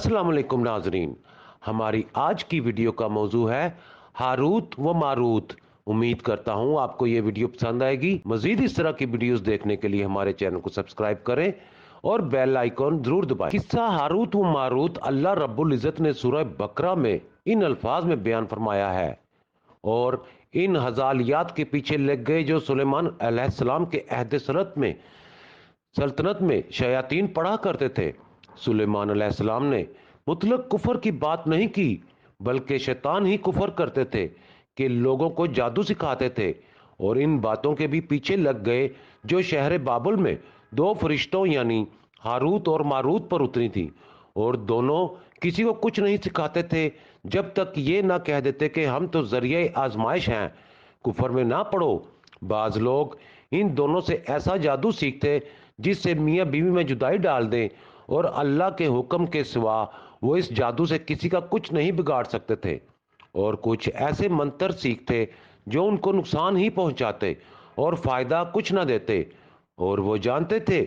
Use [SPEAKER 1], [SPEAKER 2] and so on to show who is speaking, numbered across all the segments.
[SPEAKER 1] अस्सलाम वालेकुम नाजरीन। हमारी आज की वीडियो का मौजू है हारूत व मारूत। उम्मीद करता हूं आपको ये वीडियो पसंद आएगी। मजीद इस तरह की वीडियोस देखने के लिए हमारे चैनल को सब्सक्राइब करें और बेल आइकॉन जरूर दबाएं। किस्सा हारूत व मारूत अल्लाह रब्बुल इज़्ज़त ने सूरह बकरा में इन अल्फाज में बयान फरमाया है और इन हजालियात के पीछे लग गए जो सुलेमान अलैहिस्सलाम के अहद सल्तनत में शयातीन पढ़ा करते थे। सुलेमान अलैहिस्सलाम ने मुतलक कुफर की बात नहीं की, बल्कि शैतान ही कुफर करते थे कि लोगों को जादू सिखाते थे और इन बातों के भी पीछे लग गए जो शहर बाबुल में दो फरिश्तों यानी हारूत और मारूत पर उतरी थी और दोनों किसी को कुछ नहीं सिखाते थे जब तक ये ना कह देते कि हम तो जरिए आजमाइश हैं, कुफर में ना पड़ो। बाज लोग इन दोनों से ऐसा जादू सीखते जिससे मियाँ बीवी में जुदाई डाल दें और अल्लाह के हुक्म के सिवा वो इस जादू से किसी का कुछ नहीं बिगाड़ सकते थे, और कुछ ऐसे मंत्र सीखते जो उनको नुकसान ही पहुंचाते और फायदा कुछ ना देते। और वो जानते थे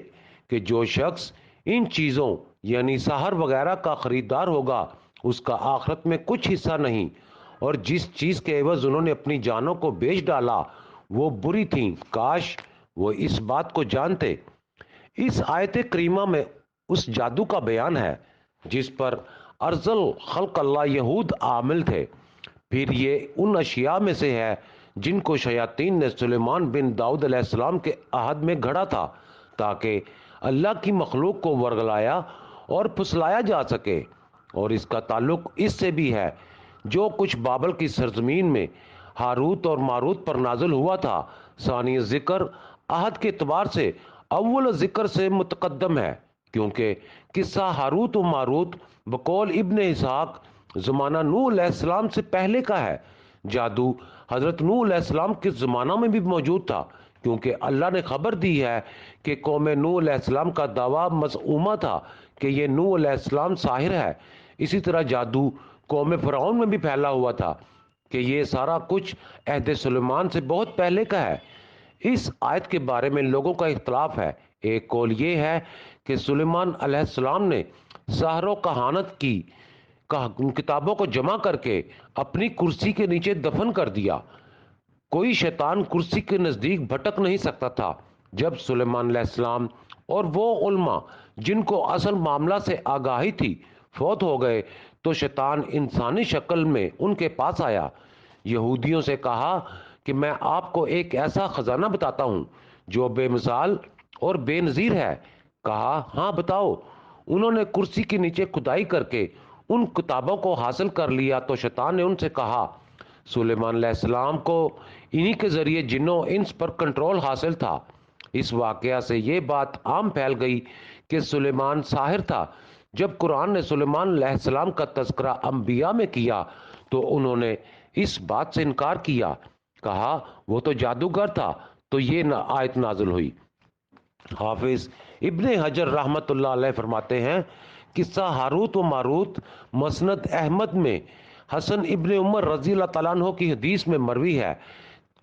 [SPEAKER 1] कि जो शख्स इन चीज़ों यानी सहर वगैरह का खरीदार होगा उसका आखिरत में कुछ हिस्सा नहीं, और जिस चीज़ के एवज उन्होंने अपनी जानों को बेच डाला वो बुरी थी। काश वो इस बात को जानते। इस आयत करीमा में उस जादू का बयान है जिस पर अर्जल खल्क अल्लाह यहूद आमिल थे। फिर ये उन अशिया में से है जिनको शयातीन ने सुलेमान बिन दाऊद अलैहिस्सलाम के अहद में घड़ा था ताकि अल्लाह की मखलूक को वर्गलाया और फुसलाया जा सके। और इसका ताल्लुक इससे भी है जो कुछ बाबल की सरजमीन में हारूत और मारूत पर नाजिल हुआ था। सानी जिक्र अहद के एतबार से अव्वल जिक्र से मुतकद्दम है, क्योंकि किस्सा हारूत और मारूत बकौल इब्ने इसहाक ज़माना नूह अलैहिस्सलाम से पहले का है। जादू हज़रत नूह अलैहिस्सलाम के ज़माना में भी मौजूद था, क्योंकि अल्लाह ने खबर दी है कि कौम नूह अलैहिस्सलाम का दावा मज़ऊमा था कि ये नूह अलैहिस्सलाम साहिर है। इसी तरह जादू कौम फ़िरऔन में भी फैला हुआ था कि ये सारा कुछ अहद सुलेमान से बहुत पहले का है। इस आयत के बारे में लोगों का इख्तलाफ है। एक कौल ये है कि सुलेमान अलैहिस्सलाम ने सहरो कहानत की किताबों को जमा करके अपनी कुर्सी के नीचे दफन कर दिया। कोई शैतान कुर्सी के नज़दीक भटक नहीं सकता था। जब सुलेमान अलैहिस्सलाम और वो उल्मा जिनको असल मामला से आगाही थी फौत हो गए तो शैतान इंसानी शक्ल में उनके पास आया। यहूदियों से कहा कि मैं आपको एक ऐसा खजाना बताता हूँ जो बेमिसाल और बेनज़ीर है। कहा, हाँ बताओ। उन्होंने कुर्सी के नीचे खुदाई करके उन किताबों को हासिल कर लिया तो शैतान ने उनसे कहा, सुलेमान अलैहिस्सलाम को इन्हीं के जरिए जिन्नों इंस पर कंट्रोल हासिल था। इस वाकया से ये बात आम फैल गई कि सुलेमान साहिर था। जब कुरान ने सुलेमान अलैहिस्सलाम का तज़किरा अंबिया में किया तो उन्होंने इस बात से इनकार किया, कहा वो तो जादूगर था। तो ये आयत नाजिल हुई। हाफिज इब्ने हजर रहमतुल्लाह अलैह फरमाते हैं, किस्सा हारूत व मारूत मसनद अहमद में हसन इब्ने उमर रजी अल्लाह तआला अन्हु की हदीस में मरवी है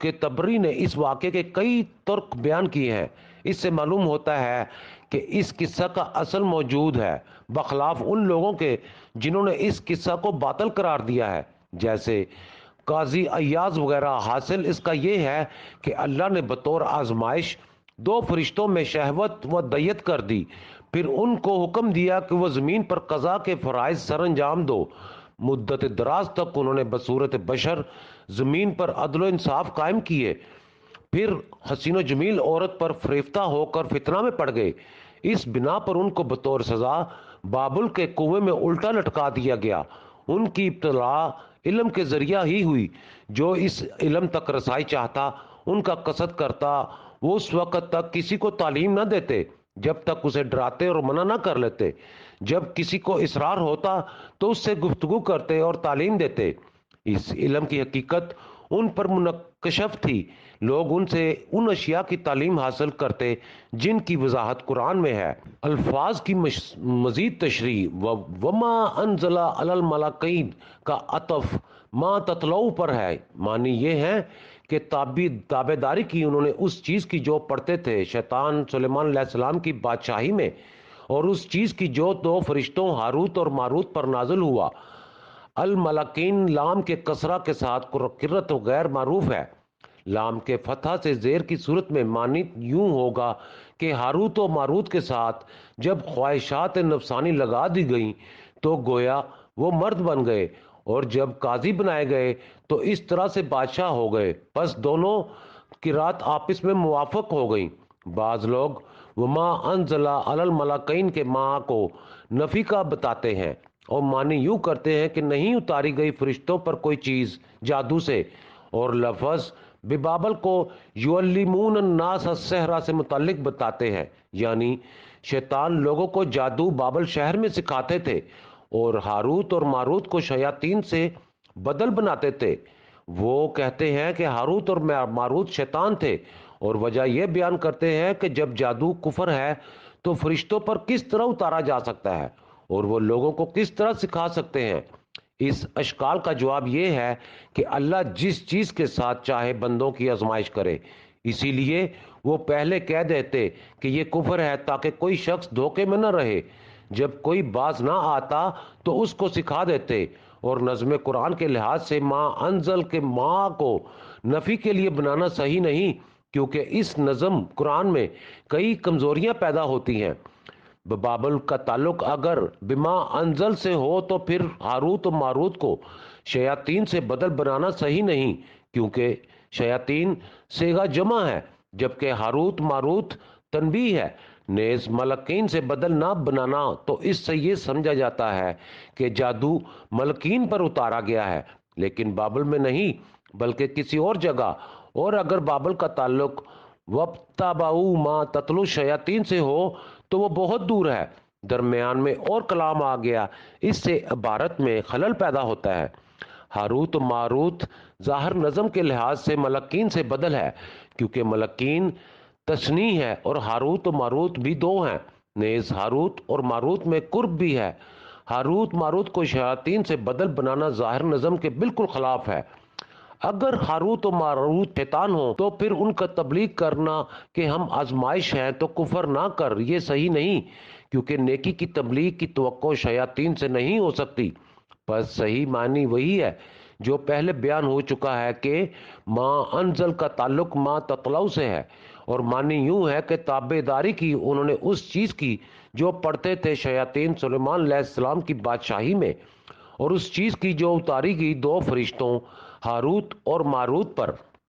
[SPEAKER 1] कि तबरी ने इस वाक़े के कई तुर्क बयान किए हैं। इससे मालूम होता है कि इस किस्सा का असल मौजूद है, बखलाफ उन लोगों के जिन्होंने इस किस्सा को बातिल करार दिया है, जैसे काजी अय्याज वगैरह। हासिल इसका यह है कि अल्लाह ने बतौर आजमाइश दो फरिश्तों में शहवत व दैयत कर दी, फिर उनको हुक्म दिया कि वह ज़मीन पर कज़ा के फ़राइज़ सर अंजाम दो। मुद्दत दराज तक उन्होंने बसूरत बशर ज़मीन पर अदल इंसाफ कायम किए, फिर हसीन जमील औरत पर फरेफ्ता होकर फितना में पड़ गए। इस बिना पर उनको बतौर सज़ा बाबुल के कुएं में उल्टा लटका दिया गया। उनकी इब्तला इल्म के ज़रिया ही हुई। जो इस इल्म तक रसाई चाहता उनका कसद करता वो उस वक़्त तक किसी को तालीम न देते जब तक उसे डराते और मना न कर लेते। जब किसी को इसरार होता तो उससे गुफ्तगू करते और तालीम देते। इस इल्म की हकीकत उन पर मुनक्कशफ थी। लोग उनसे उन अशिया की तालीम हासिल करते जिनकी वजाहत कुरान में है। अल्फाज की मजीद तशरी वमा अनजला अलल मलाकैन का अतफ मा ततलऊ पर है। मानी ये है कि ताबेदारी की उन्होंने उस चीज़ की जो पढ़ते थे। शैतान सुलेमान अलैहिस्सलाम की बादशाही में اور اس چیز کی جو دو فرشتوں ہاروت اور ماروت پر نازل ہوا۔ الملکین لام کے کسرہ کے ساتھ کرت و غیر معروف ہے۔ لام کے فتح سے زیر کی صورت میں معنی یوں ہوگا کہ ہاروت و ماروت کے ساتھ جب خواہشات نفسانی لگا دی گئیں تو گویا وہ مرد بن گئے، اور جب قاضی بنائے گئے تو اس طرح سے بادشاہ ہو گئے، پس دونوں قرات آپس میں موافق ہو گئیں۔ بعض لوگ وما انزل علی الملکین کے ماں کو نفی کا بتاتے ہیں اور معنی یوں کرتے ہیں کہ نہیں اتاری گئی فرشتوں پر کوئی چیز جادو سے، اور لفظ ببابل کو یعلمون الناس السحر سے متعلق بتاتے ہیں، یعنی شیطان لوگوں کو جادو بابل شہر میں سکھاتے تھے اور ہاروت اور ماروت کو شیاطین سے بدل بناتے تھے۔ وہ کہتے ہیں کہ ہاروت اور ماروت شیطان تھے، اور وجہ یہ بیان کرتے ہیں کہ جب جادو کفر ہے تو فرشتوں پر کس طرح اتارا جا سکتا ہے اور وہ لوگوں کو کس طرح سکھا سکتے ہیں۔ اس اشکال کا جواب یہ ہے کہ اللہ جس چیز کے ساتھ چاہے بندوں کی آزمائش کرے، اسی لیے وہ پہلے کہہ دیتے کہ یہ کفر ہے تاکہ کوئی شخص دھوکے میں نہ رہے۔ جب کوئی باز نہ آتا تو اس کو سکھا دیتے، اور نظم قرآن کے لحاظ سے ماں انزل کے ماں کو نفی کے لیے بنانا صحیح نہیں، کیونکہ اس نظم قرآن میں کئی کمزوریاں پیدا ہوتی ہیں۔ بابل کا تعلق اگر بما انزل سے ہو تو پھر ہاروت و ماروت کو شیاطین سے بدل بنانا صحیح نہیں، کیونکہ شیاطین صیغہ جمع ہے جبکہ ہاروت ماروت تنبیہ ہے۔ نیز ملکین سے بدل نہ بنانا تو اس سے یہ سمجھا جاتا ہے کہ جادو ملکین پر اتارا گیا ہے، لیکن بابل میں نہیں بلکہ کسی اور جگہ۔ اور اگر بابل کا تعلق وَاتَّبَعُوا مَا تَتْلُو الشَّيَاطِينُ سے ہو تو وہ بہت دور ہے، درمیان میں اور کلام آ گیا، اس سے عبارت میں خلل پیدا ہوتا ہے۔ ہاروت و ماروت ظاہر نظم کے لحاظ سے ملکین سے بدل ہے، کیونکہ ملکین تثنیہ ہے اور ہاروت و ماروت بھی دو ہیں۔ نیز ہاروت اور ماروت میں قرب بھی ہے۔ ہاروت ماروت کو شیاطین سے بدل بنانا ظاہر نظم کے بالکل خلاف ہے۔ اگر ہاروت و ماروت شیطان ہو تو پھر ان کا تبلیغ کرنا کہ ہم آزمائش ہیں تو کفر نہ کر، یہ صحیح نہیں، کیونکہ نیکی کی تبلیغ کی توقع شیاطین سے نہیں ہو سکتی۔ بس صحیح معنی وہی ہے جو پہلے بیان ہو چکا ہے کہ ماں انزل کا تعلق ماں تطلع سے ہے، اور معنی یوں ہے کہ تابع داری کی انہوں نے اس چیز کی جو پڑھتے تھے شیاطین سلیمان علیہ السلام کی بادشاہی میں، اور اس چیز کی جو اتاری گئی دو فرشتوں ہاروت اور ماروت پر۔